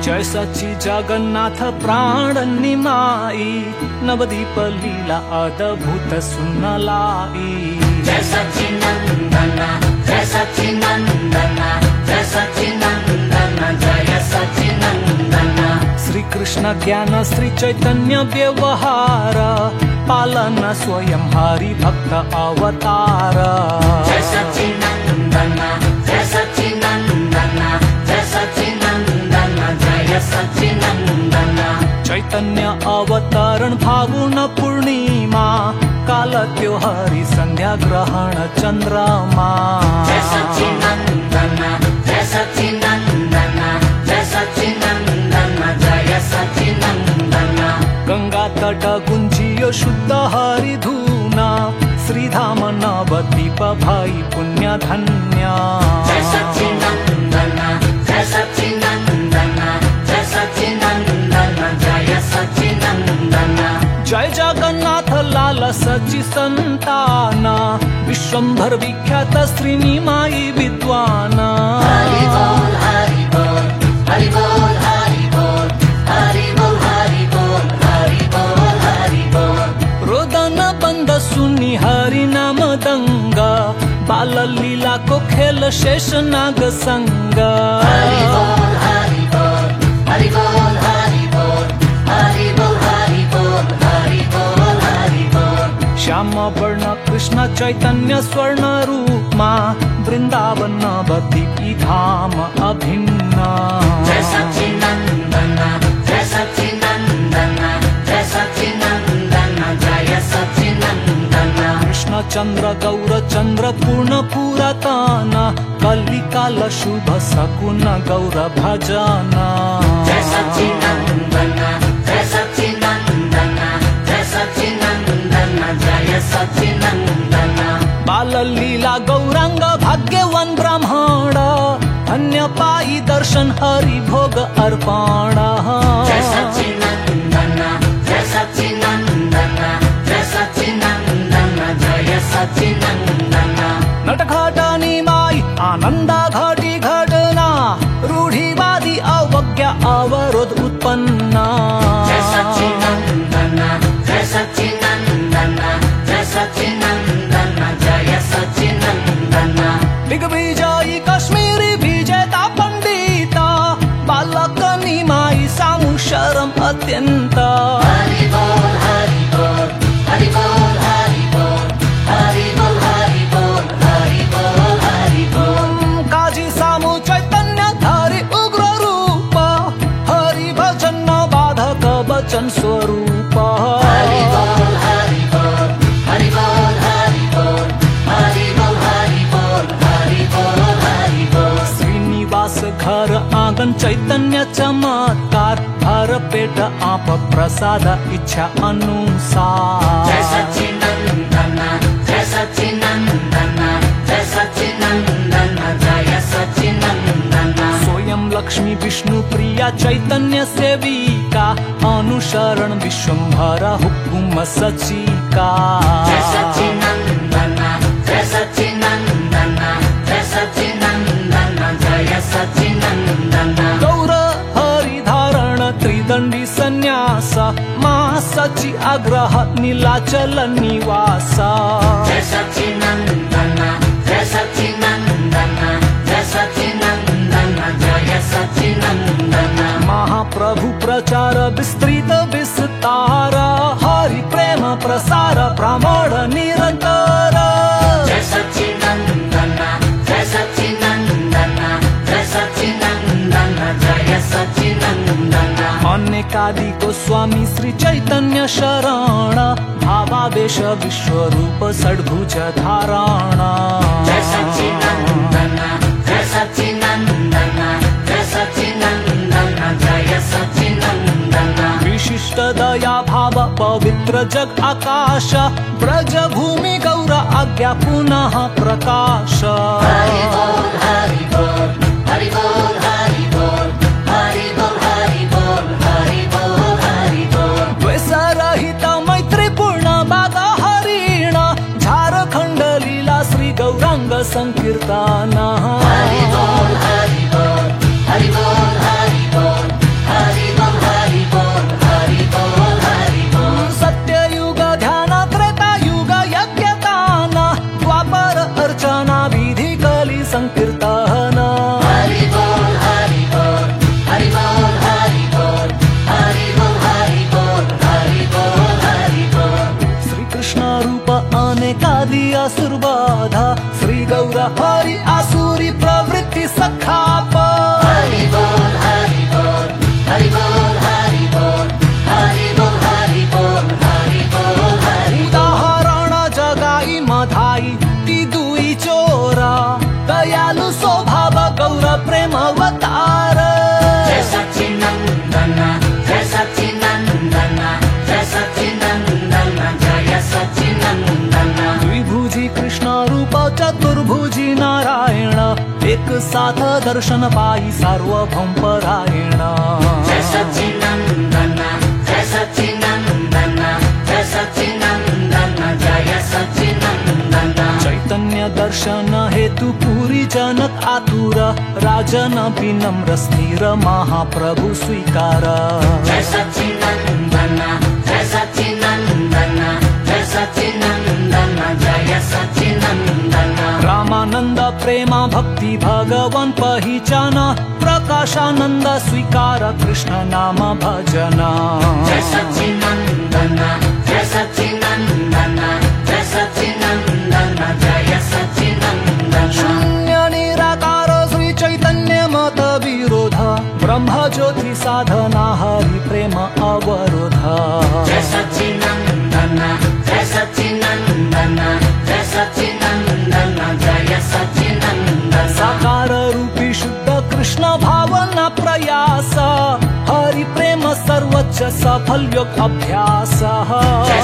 जय सच्ची जगन्नाथ प्राण निमाई, नवदीप लीला अद्भुत सुनलाई। जय सच्चिनंदन जय सच्चिनंदन जय सच्चिनंदन जय सच्चिनंदन। श्री कृष्ण ज्ञान श्री चैतन्य व्यवहार, पालन स्वयं हरि भक्त अवतार। जय सच्चिनंदन जय सच्चिनंदन जय सच्चिनंदन जय सच्चिनंदन। चैतन्य अवतरण फागुन पूर्णिमा, काल त्योहारी संध्या ग्रहण चंद्रमा। जय सच्चिनंदन जय सच्चिनंदन जय सच्चिनंदन जय सच्चिनंदन। गंगा तट गुंजियो शुद्ध हरि धूना, श्रीधाम नवदीप भाई पुण्य धन्य। जय सच्चिनंदन जय सच्चिनंदन जय सच्चिनंदन जय सच्चिनंदन। जय जगन्नाथ लाल सची संतान, विश्वंभर विख्यात श्रीनिमाई विद्वान। हरि बोल हरि बोल हरि बोल हरि बोल हरि बोल हरि बोल हरि बोल हरि बोल। रोदन बंद सुनी हरि नाम दंग, बाल लीला को खेल शेष नाग संग। हरि बोल हरि बोल हरि बोल हरि बोल हरि बोल हरि बोल हरि बोल हरि बोल। श्याम वर्ण कृष्ण चैतन्य स्वर्ण रूपमा, वृंदावन नवदीपी धाम अभिन्न। जय सच्चिनंदन जय सच्चिनंदन जय सच्चिनंदन जय सच्चिनंदन। कृष्ण चंद्र गौर चंद्र पूर्ण पुरातन, कलिकाल शुभ सकुन गौर भजन। जय सच्चिनंदन जय सच्चिनंदन जय सच्चिनंदन जय सच्चिनंदन। बाल लीला गौरांग भाग्यवान ब्राह्मण, धन्य पाई दर्शन हरि भोग अर्पण। जय सच्चिनंदन जय सच्चिनंदन जय सच्चिनंदन जय सच्चिनंदन। नटघट निमाई आनंद घटी घटना, रूढ़िवादी अवज्ञा अवरोध उत्पन्न। जय सच्चिनंदन जय सच्चिनंदन जय सच्चिनंदन जय सच्चिनंदन। दिग्विजयी कश्मीरी विजेता पंडिता, बालक निमाई सामु शरम अत्यंत। हरि बोल हरि बोल हरि बोल हरि बोल हरि बोल हरि बोल हरि बोल हरि बोल। काजी सामु चैतन्य धारी उग्र रूप, हरि भजन बाधक वचन स्वरूप। हरि बोल हरि बोल हरि बोल हरि बोल हरि बोल हरि बोल हरि बोल हरि बोल। श्रीनिवास घर आंगन चैतन्य चमत्कार, भर पेट आप प्रसाद इच्छा अनुसार। जय सच्चिनंदन जय सच्चिनंदन जय सच्चिनंदन जय सच्चिनंदन। स्वयं लक्ष्मी विष्णु प्रिया चैतन्य सेविका, अनुसरण विश्वंभर हुकुम सचिका। जय सच्चिनंदन जय सच्चिनंदन जय सच्चिनंदन जय सच्चिनंदन। गौर हरि धारण त्रिदंडी संन्यास, महासची आग्रह नीलाचल निवास। जय सच्चिनंदन जय सच्चिनंदन जय सच्चिनंदन जय सच्चिनंदन। महाप्रभु प्रचार विस्तृत विस्तार, हरि प्रेम प्रसार ब्राह्मण निरंतर। जय सच्चिनंदन जय सच्चिनंदन जय सच्चिनंदन जय सच्चिनंदन। अनेकादि गोस्वामी श्री चैतन्य शरण, भावावेश विश्वरूप षड्भुज धारण। जय सच्चिनंदन जय सच्चिनंदन जय सच्चिनंदन जय सच्चिनंदन। विशिष्ट दया भाव पवित्र जग आकाश, ब्रज भूमि गौर आज्ञा पुनः प्रकाश। हरि बोल हरि बोल हरि बोल हरि बोल हरि बोल हरि बोल हरि बोल हरि बोल। द्वेषरहित मैत्रीपूर्ण बाग हरिण, झारखंड लीला श्री गौरांग संकीर्तन। हरि बोल हरि बोल हरि बोल हरि बोल संकीर्तन हरि बोल हरि बोल हरि बोल हरि बोल हरि बोल हरि बोल हरि बोल हरि बोल श्री कृष्ण रूप अनेकादि असुरबाधा श्री गौर हरि आसुरी प्रवृत्ति सखाप हरि बोल हरि बोल हरि बोल हरि बोल हरि बोल हरि बोल हरि बोल हरि उदाहरण जगाई मधाई ती दुई चोरा दयालु स्वभाव गौर प्रेम अवतार जय सच्चिनंदन जय सच्चिनंदन जय सच्चिनंदन जय सच्चिनंदन द्विभुजी कृष्ण रूप चतुर्भुजी नारायण एक साथ दर्शन पाई सार्वभौम परायण जय सच्चिनंदन जय सच्चिनंदन जय सच्चिनंदन जय सच्चिनंदन चैतन्य दर्शन हेतु पूरी जनक आतुर राजन विनम्र स्थिर महाप्रभु स्वीकार जय सच्चिनंदन जय सच्चिनंदन जय सच्चिनंदन जय सच्चिनंदन रामानंद प्रेम भक्ति भगवन पहिचान प्रकाशानंद स्वीकार कृष्ण नाम भजन जय सच्चिनंदन जय सच्चिनंदन जय सच्चिनंदन जय सच्चिनंदन शून्य निराकार श्री चैतन्य मत विरोध ब्रह्म ज्योति साधना हरि प्रेम अवरोध जय सच्चिनंदन जय सच्चिनंदन जय सच्चिनंदन जय सच्चिनंदन साकार रूपी शुद्ध कृष्ण भावना प्रयास हरि प्रेम सर्वोच्च सफल योग अभ्यास जय